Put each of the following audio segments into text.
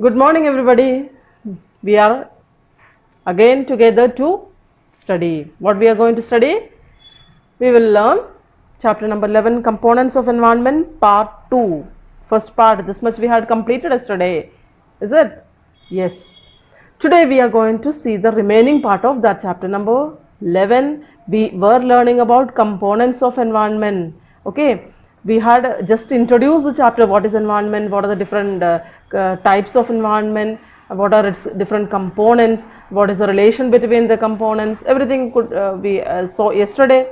Good morning, everybody. We are again together to study. What we are going to study? We will learn chapter number 11, Components of Environment, part 2. First part, this much we had completed yesterday. Is it? Yes. Today we are going to see the remaining part of that chapter number 11. We were learning about components of environment. Okay. We had just introduced the chapter, what is environment, what are the different types of environment, what are its different components, what is the relation between the components, everything could we saw yesterday.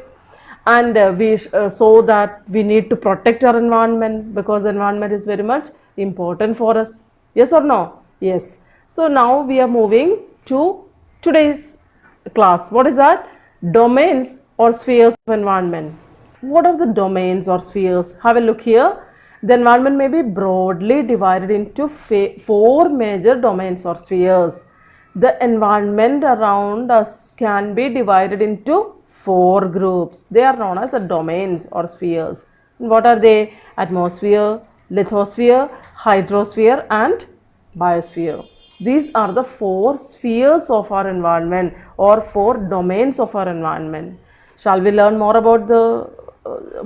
And we saw that we need to protect our environment because the environment is very much important for us. Yes or no? Yes. So now we are moving to today's class. What is that? Domains or spheres of environment. What are the domains or spheres? Have a look here. The environment may be broadly divided into four major domains or spheres. The environment around us can be divided into four groups. They are known as domains or spheres. What are they? Atmosphere, lithosphere, hydrosphere, and biosphere. These are the four spheres of our environment or four domains of our environment. Shall we learn more about the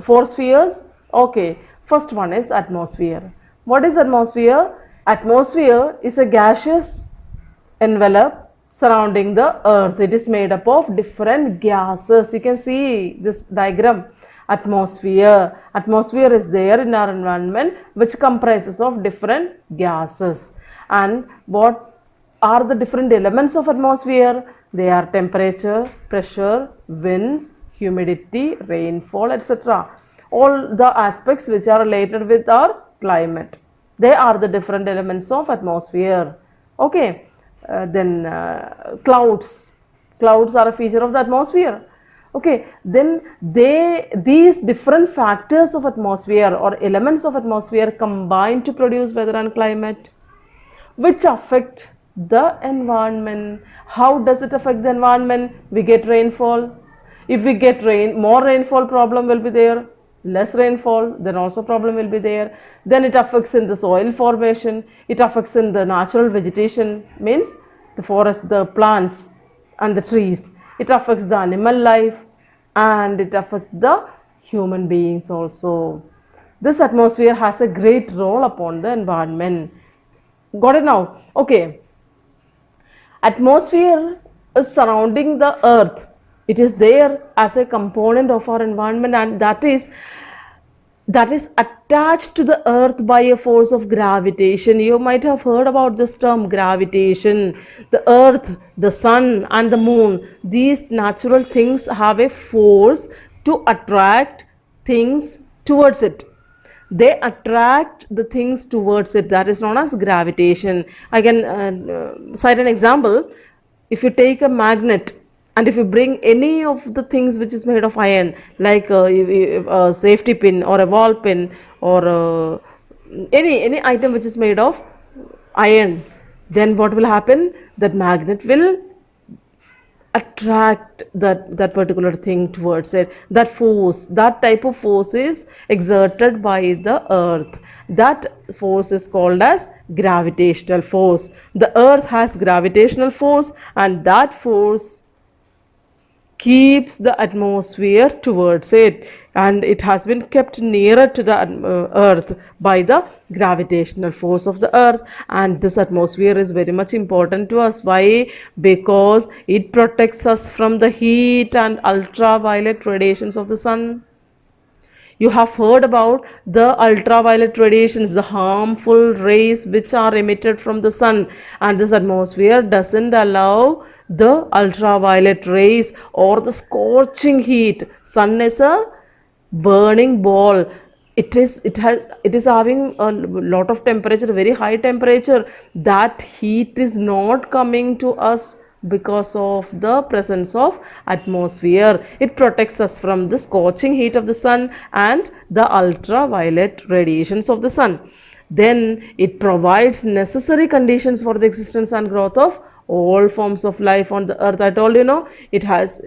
four spheres? Okay, first one is atmosphere. What is atmosphere? Atmosphere is a gaseous envelope surrounding the earth. It is made up of different gases. You can see this diagram. Atmosphere is there in our environment, which comprises of different gases. And what are the different elements of atmosphere? They are temperature, pressure, winds, humidity, rainfall, etc. All the aspects which are related with our climate. They are the different elements of atmosphere. Okay. Then clouds. Clouds are a feature of the atmosphere. Okay. Then these different factors of atmosphere or elements of atmosphere combine to produce weather and climate, which affect the environment. How does it affect the environment? We get rainfall. If we get more rainfall, problem will be there. Less rainfall, then also problem will be there. Then it affects in the soil formation. It affects in the natural vegetation, means the forest, the plants and the trees. It affects the animal life and it affects the human beings also. This atmosphere has a great role upon the environment. Got it now? Okay. Atmosphere is surrounding the earth. It is there as a component of our environment, and that is attached to the earth by a force of gravitation. You might have heard about this term, gravitation. The earth, the sun and the moon, these natural things have a force to attract things towards it. They attract the things towards it. That is known as gravitation. I can cite an example. If you take a magnet and if you bring any of the things which is made of iron, like a safety pin or a wall pin or any item which is made of iron, then what will happen? That magnet will attract that particular thing towards it. That force, that type of force is exerted by the earth. That force is called as gravitational force. The earth has gravitational force, and that force keeps the atmosphere towards it, and it has been kept nearer to the earth by the gravitational force of the earth. And this atmosphere is very much important to us. Why? Because it protects us from the heat and ultraviolet radiations of the sun. You have heard about the ultraviolet radiations, the harmful rays which are emitted from the sun, and this atmosphere doesn't allow the ultraviolet rays or the scorching heat. Sun is a burning ball. It is having a lot of temperature, very high temperature. That heat is not coming to us because of the presence of atmosphere. It protects us from the scorching heat of the sun and the ultraviolet radiations of the sun. Then it provides necessary conditions for the existence and growth of all forms of life on the earth. I told you, no, it has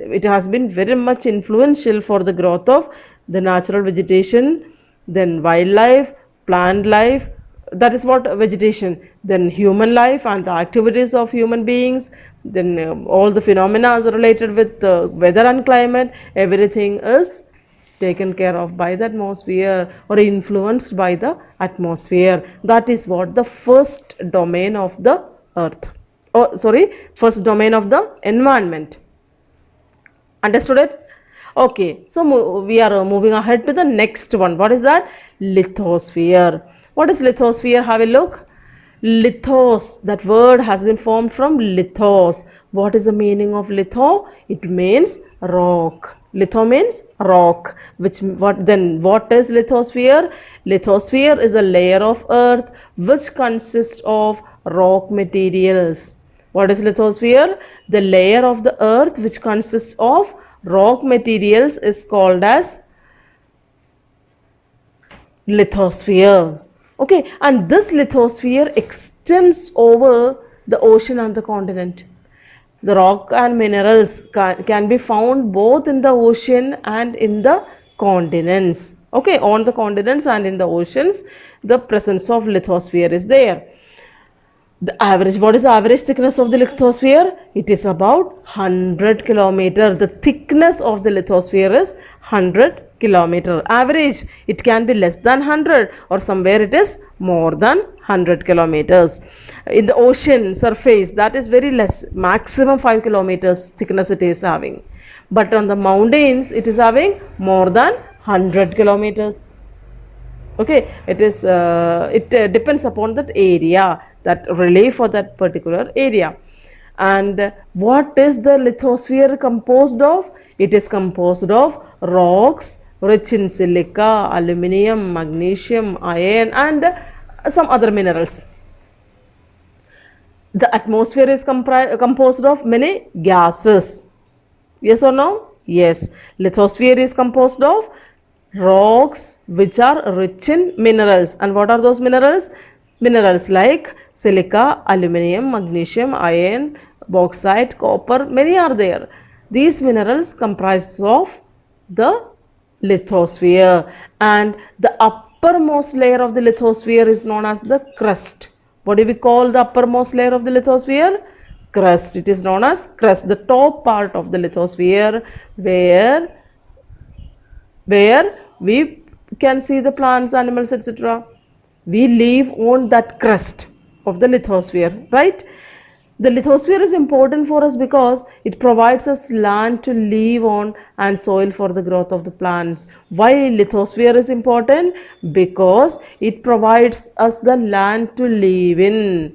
been very much influential for the growth of the natural vegetation, then wildlife, plant life, that is what vegetation. Then human life and the activities of human beings, then all the phenomena is related with weather and climate, everything is taken care of by the atmosphere or influenced by the atmosphere. That is what the first domain of the earth, oh sorry, first domain of the environment. Understood it? Okay, so we are moving ahead to the next one. What is that? Lithosphere. What is lithosphere? Have a look. Lithos, that word has been formed from lithos. What is the meaning of litho? It means rock. Litho means rock. What is lithosphere? Lithosphere is a layer of earth which consists of rock materials. What is lithosphere? The layer of the earth which consists of rock materials is called as lithosphere. Okay, and this lithosphere extends over the ocean and the continent. The rock and minerals can be found both in the ocean and in the continents. Okay, on the continents and in the oceans, the presence of lithosphere is there. The average, what is the average thickness of the lithosphere? It is about 100 kilometer. The thickness of the lithosphere is 100 kilometer. Average, it can be less than 100 or somewhere it is more than 100 kilometers. In the ocean surface, that is very less, maximum 5 kilometers thickness it is having. But on the mountains, it is having more than 100 kilometers. Okay, it is depends upon that area, that relief for that particular area. And what is the lithosphere composed of? It is composed of rocks rich in silica, aluminium, magnesium, iron and some other minerals. The atmosphere is composed of many gases. Yes or no? Yes. Lithosphere is composed of rocks which are rich in minerals. And what are those minerals? Minerals like silica, aluminium, magnesium, iron, bauxite, copper, many are there. These minerals comprise of the lithosphere, and the uppermost layer of the lithosphere is known as the crust. What do we call the uppermost layer of the lithosphere? Crust. It is known as crust, the top part of the lithosphere where we can see the plants, animals, etc. We live on that crust of the lithosphere, right? The lithosphere is important for us because it provides us land to live on and soil for the growth of the plants. Why lithosphere is important? Because it provides us the land to live in.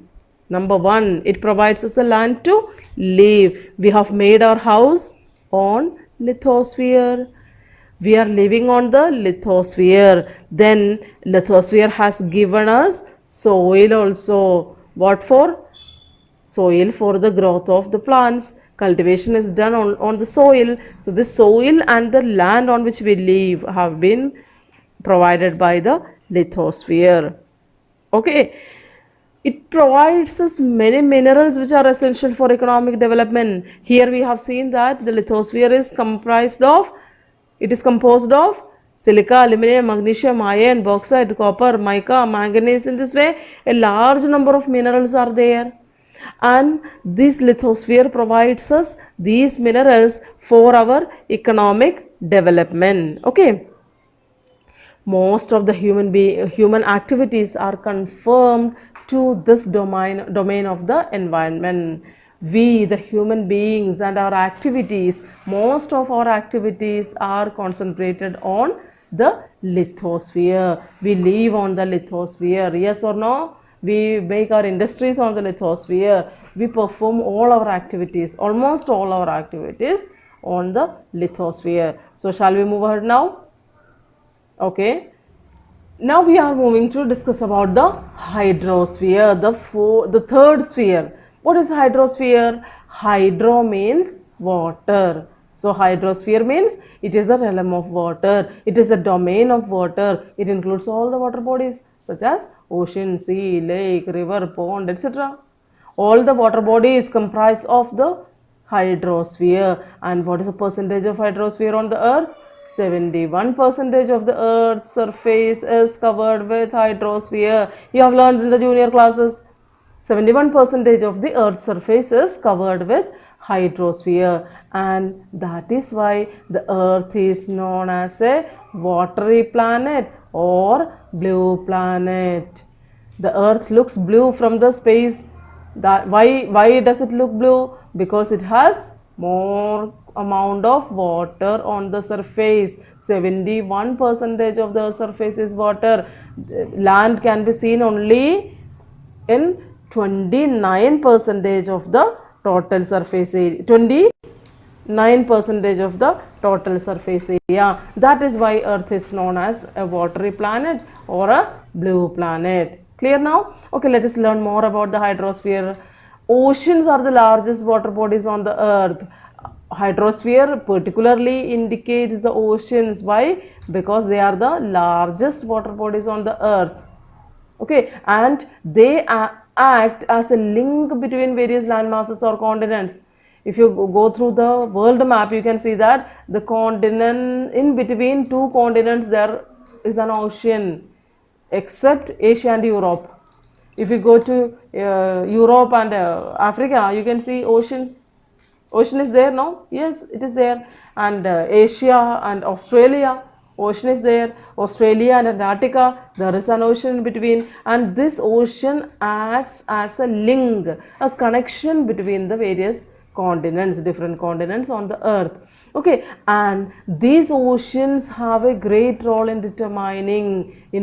Number one, it provides us the land to live. We have made our house on lithosphere. We are living on the lithosphere. Then lithosphere has given us soil also. What for? Soil for the growth of the plants. Cultivation is done on the soil. So the soil and the land on which we live have been provided by the lithosphere. Okay. It provides us many minerals which are essential for economic development. Here we have seen that the lithosphere is composed of silica, aluminum, magnesium, iron, bauxite, copper, mica, manganese. In this way, a large number of minerals are there. And this lithosphere provides us these minerals for our economic development. Okay. Most of the human activities are confirmed to this domain of the environment. We, the human beings, and our activities, most of our activities are concentrated on the lithosphere. We live on the lithosphere. Yes or no? We make our industries on the lithosphere. We perform all our activities, almost all our activities on the lithosphere. So shall we move ahead now? Okay. Now we are moving to discuss about the hydrosphere, the third sphere. What is hydrosphere? Hydro means water. So hydrosphere means it is a realm of water. It is a domain of water. It includes all the water bodies such as ocean, sea, lake, river, pond, etc. All the water bodies comprise of the hydrosphere. And what is the percentage of hydrosphere on the earth? 71% of the earth's surface is covered with hydrosphere. You have learned in the junior classes. 71% of the earth's surface is covered with hydrosphere, and that is why the earth is known as a watery planet or blue planet. The earth looks blue from the space. That why does it look blue? Because it has more amount of water on the surface. 71% of the surface is water. Land can be seen only in 29% of the total surface area. 29% of the total surface area. That is why earth is known as a watery planet or a blue planet. Clear now? Okay, let us learn more about the hydrosphere. Oceans are the largest water bodies on the earth. Hydrosphere particularly indicates the oceans. Why? Because they are the largest water bodies on the earth. Okay, and they act as a link between various land masses or continents. If you go through the world map, you can see that the continent, in between two continents there is an ocean, except Asia and Europe. If you go to Europe and Africa, you can see oceans. Ocean is there, no? Yes, it is there. And Asia and Australia, ocean is there. Australia and Antarctica, there is an ocean in between. And this ocean acts as a link, a connection between the various continents, different continents on the earth. Okay, and these oceans have a great role in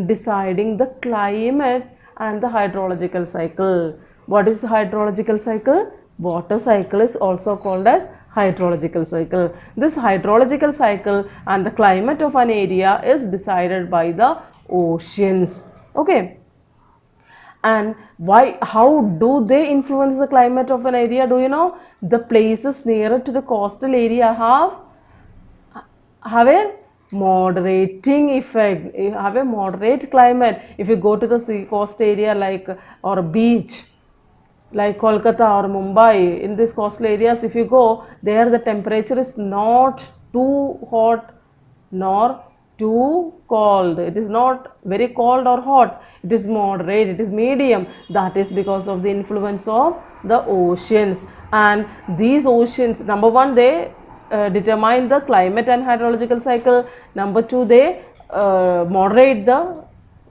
deciding the climate and the hydrological cycle. What is the hydrological cycle? Water cycle is also called as hydrological cycle. This hydrological cycle and the climate of an area is decided by the oceans. Okay, and how do they influence the climate of an area? Do you know? The places nearer to the coastal area have a moderating effect, have a moderate climate. If you go to the sea coast area like or a beach like Kolkata or Mumbai, in these coastal areas, if you go there, the temperature is not too hot nor too cold. It is not very cold or hot. It is moderate, it is medium. That is because of the influence of the oceans. And these oceans, number one, they determine the climate and hydrological cycle. Number two, they moderate the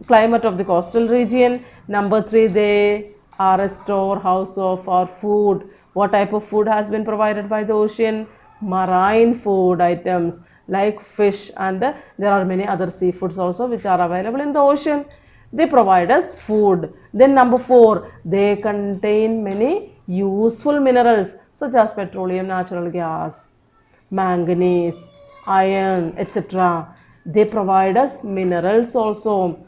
climate of the coastal region. Number three, they are a storehouse of our food. What type of food has been provided by the ocean? Marine food items like fish, and there are many other seafoods also which are available in the ocean. They provide us food. Then number four, they contain many useful minerals such as petroleum, natural gas, manganese, iron, etc. They provide us minerals also.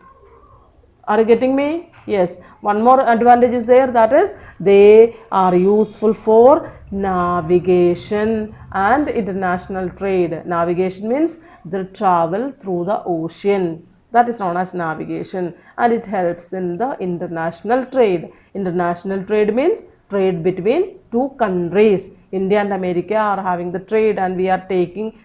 Are you getting me? Yes. One more advantage is there, that is they are useful for navigation and international trade. Navigation means the travel through the ocean. That is known as navigation, and it helps in the international trade. International trade means trade between two countries. India and America are having the trade, and we are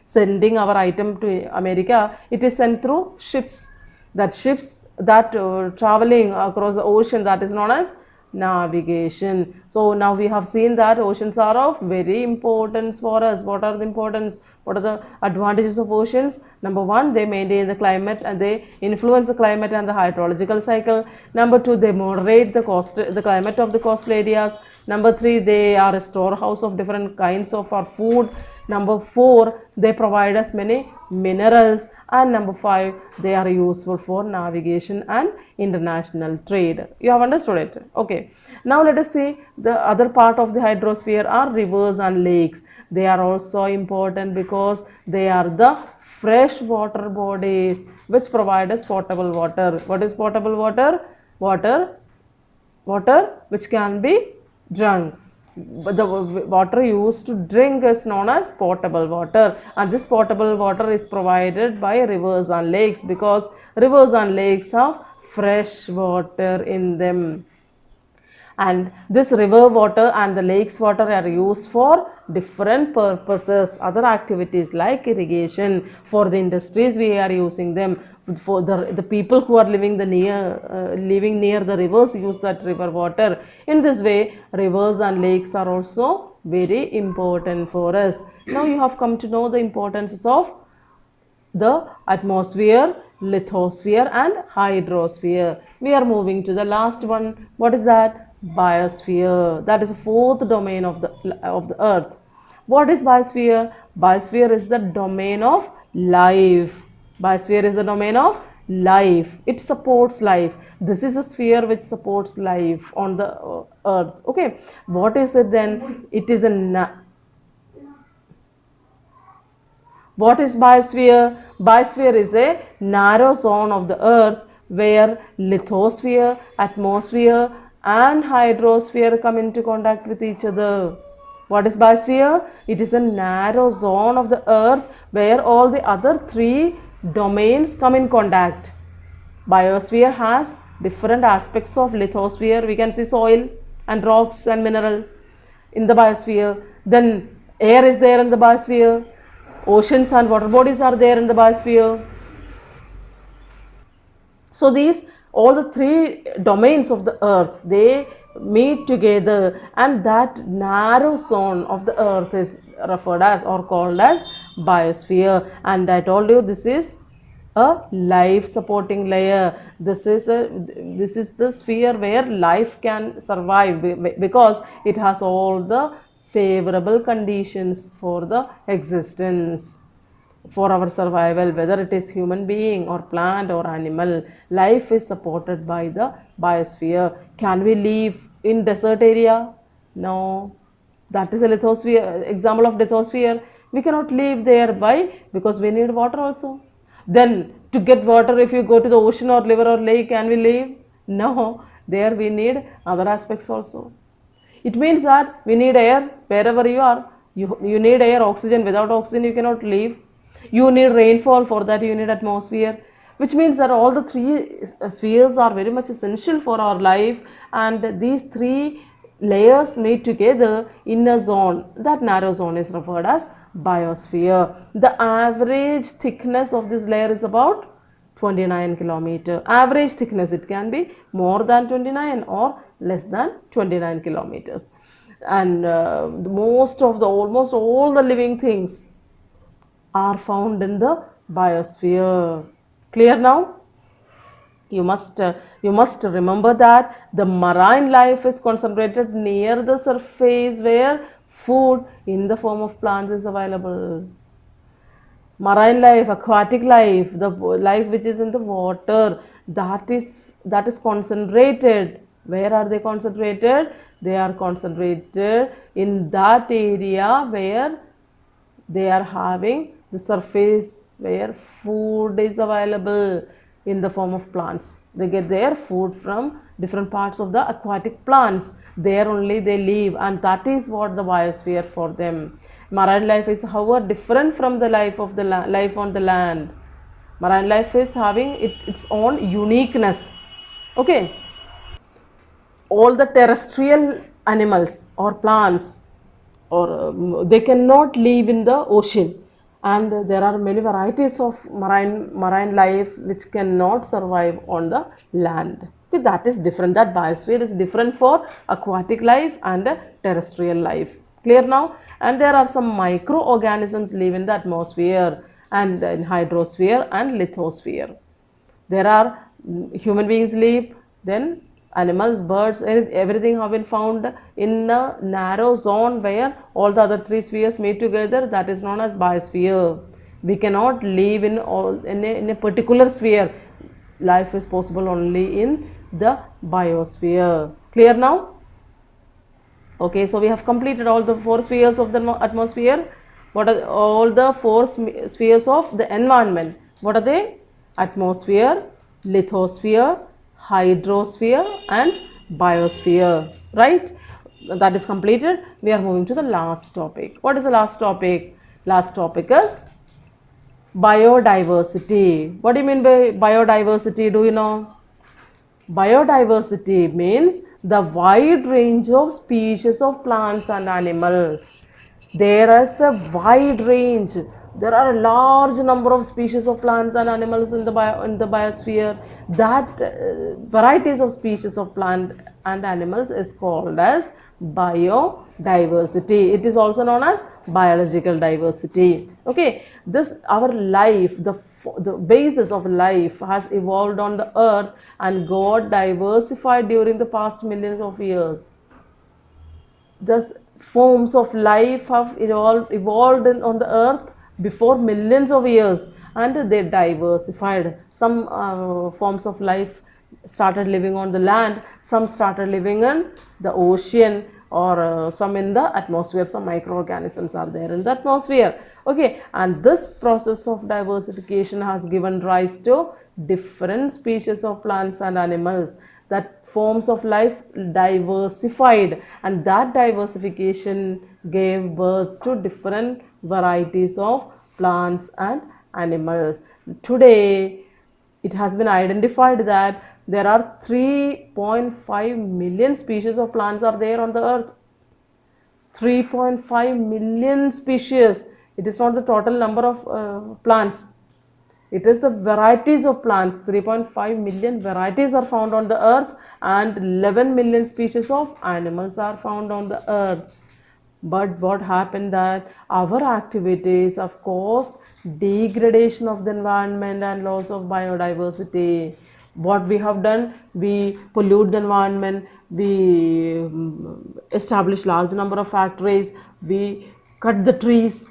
sending our item to America. It is sent through ships. That ships that traveling across the ocean, that is known as navigation. So now we have seen that oceans are of very importance for us. What are the importance? What are the advantages of oceans? Number one, they maintain the climate and they influence the climate and the hydrological cycle. Number two, they moderate the climate of the coastal areas. Number three, they are a storehouse of different kinds of our food. Number four, they provide us many minerals. And number five, they are useful for navigation and international trade. You have understood it? Okay. Now let us see the other part of the hydrosphere are rivers and lakes. They are also important because they are the fresh water bodies which provide us potable water. What is potable water? Water which can be drunk. The water used to drink is known as potable water, and this potable water is provided by rivers and lakes because rivers and lakes have fresh water in them. and this river water and the lakes water are used for different purposes, other activities like irrigation. For the industries we are using them, for the people who are living near the rivers use that river water. In this way, rivers and lakes are also very important for us. Now you have come to know the importance of the atmosphere, lithosphere and hydrosphere. We are moving to the last one. What is that? Biosphere. That is the fourth domain of the earth. What is biosphere? Biosphere is the domain of life. Biosphere is the domain of life. It supports life. This is a sphere which supports life on the earth. Okay. What is it then? It is a What is biosphere? Biosphere is a narrow zone of the earth where lithosphere, atmosphere and hydrosphere come into contact with each other. What is biosphere? It is a narrow zone of the earth where all the other three domains come in contact. Biosphere has different aspects of lithosphere. We can see soil and rocks and minerals in the biosphere. Then air is there in the biosphere. Oceans and water bodies are there in the biosphere. So these all the three domains of the earth, they meet together, and that narrow zone of the earth is referred as or called as biosphere. And I told you this is a life supporting layer. This is the sphere where life can survive because it has all the favorable conditions for the existence, for our survival, whether it is human being or plant or animal. Life is supported by the biosphere. Can we live in desert area? No. That is a lithosphere, example of lithosphere. We cannot live there. Why? Because we need water also. Then to get water, if you go to the ocean or river or lake, can we live? No. There we need other aspects also. It means that we need air wherever you are. You need air, oxygen. Without oxygen you cannot live. You need rainfall, for that you need atmosphere, which means that all the three spheres are very much essential for our life, and these three layers meet together in a zone. That narrow zone is referred as biosphere. The average thickness of this layer is about 29 kilometer. Average thickness, it can be more than 29 or less than 29 kilometers. And almost all the living things are found in the biosphere. Clear now? You must remember that the marine life is concentrated near the surface where food in the form of plants is available. Marine life, aquatic life, the life which is in the water, that is concentrated. Where are they concentrated? They are concentrated in that area where they are having the surface where food is available in the form of plants. They get their food from different parts of the aquatic plants. There only they live, and that is what the biosphere for them. Marine life is, however, different from the life of the life on the land. Marine life is having its own uniqueness. Okay. All the terrestrial animals or plants, or they cannot live in the ocean, and there are many varieties of marine life which cannot survive on the land. Okay, that is different. That biosphere is different for aquatic life and terrestrial life. Clear now? And there are some microorganisms live in the atmosphere and in hydrosphere and lithosphere. There are human beings live, then animals, birds, everything have been found in a narrow zone where all the other three spheres meet together. That is known as biosphere. We cannot live in a particular sphere. Life is possible only in the biosphere. Clear now? Okay, so we have completed all the four spheres of the atmosphere. What are all the four spheres of the environment? What are they? Atmosphere, lithosphere, hydrosphere and biosphere, right? That is completed. We are moving to the last topic. What is the last topic? Last topic is biodiversity. What do you mean by biodiversity? Do you know? Biodiversity means the wide range of species of plants and animals. There is a wide range. There are a large number of species of plants and animals in the biosphere. That varieties of species of plant and animals is called as biodiversity. It is also known as biological diversity. Okay, this our life, the basis of life has evolved on the earth and got diversified during the past millions of years. Thus, forms of life have evolved on the earth before millions of years, and they diversified. Some forms of life started living on the land, some started living in the ocean, or some in the atmosphere. Some microorganisms are there in the atmosphere. Okay, and this process of diversification has given rise to different species of plants and animals. That forms of life diversified, and that diversification gave birth to different varieties of plants and animals. Today it has been identified that there are 3.5 million species of plants are there on the earth. 3.5 million species. It is not the total number of plants. It is the varieties of plants. 3.5 million varieties are found on the earth, and 11 million species of animals are found on the earth. But what happened that our activities have caused degradation of the environment and loss of biodiversity. What we have done, we pollute the environment, we establish large number of factories, we cut the trees.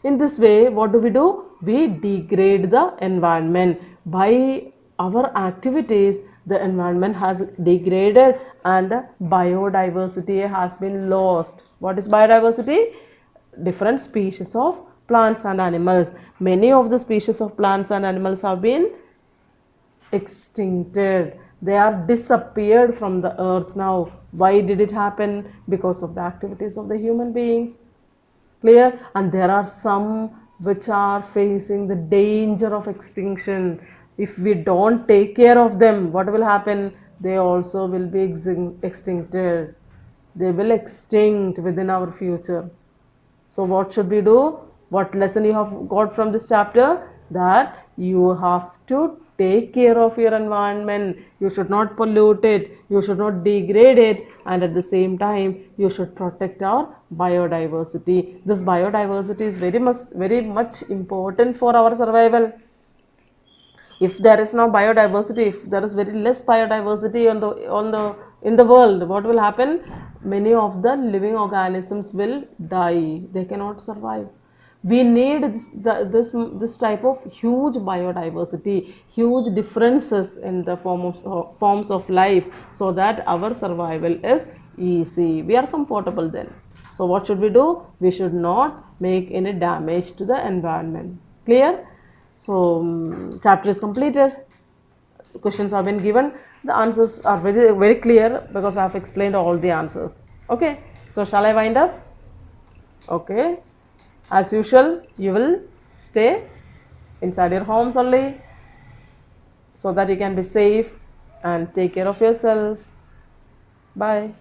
In this way, what do? We degrade the environment. By our activities, the environment has degraded and biodiversity has been lost. What is biodiversity? Different species of plants and animals. Many of the species of plants and animals have been extincted. They are disappeared from the earth now. Why did it happen? Because of the activities of the human beings. Clear? And there are some which are facing the danger of extinction. If we don't take care of them, what will happen? They also will be extincted. They will extinct within our future. So what should we do? What lesson you have got from this chapter? That you have to take care of your environment. You should not pollute it, you should not degrade it, and at the same time you should protect our biodiversity. This biodiversity is very much important for our survival. If there is no biodiversity, if there is very less biodiversity in the world, what will happen? Many of the living organisms will die. They cannot survive. We need this type of huge biodiversity, huge differences in the forms of life, so that our survival is easy. We are comfortable then. So what should we do? We should not make any damage to the environment. Clear? So chapter is completed. Questions have been given. The answers are very clear because I have explained all the answers. Okay. So shall I wind up? Okay. As usual, you will stay inside your homes only, so that you can be safe and take care of yourself. Bye.